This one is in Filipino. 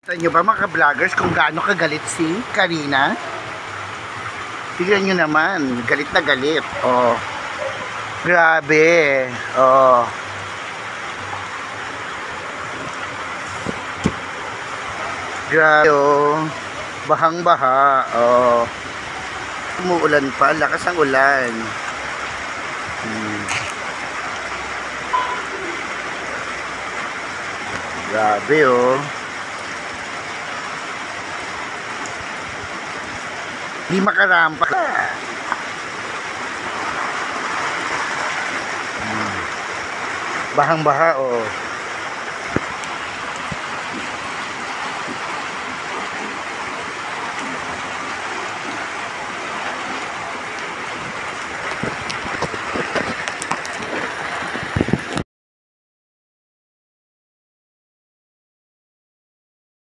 Sa inyo ba mga vloggers kung gaano kagalit si Karina? Tignan nyo naman, galit na galit. Oh. Grabe. Oh. Grabe. Oh. Bahang-baha. Oh. Umuulan pa, lakas ang ulan. Grabe oh. Di makarampa. Bahang-baha oh.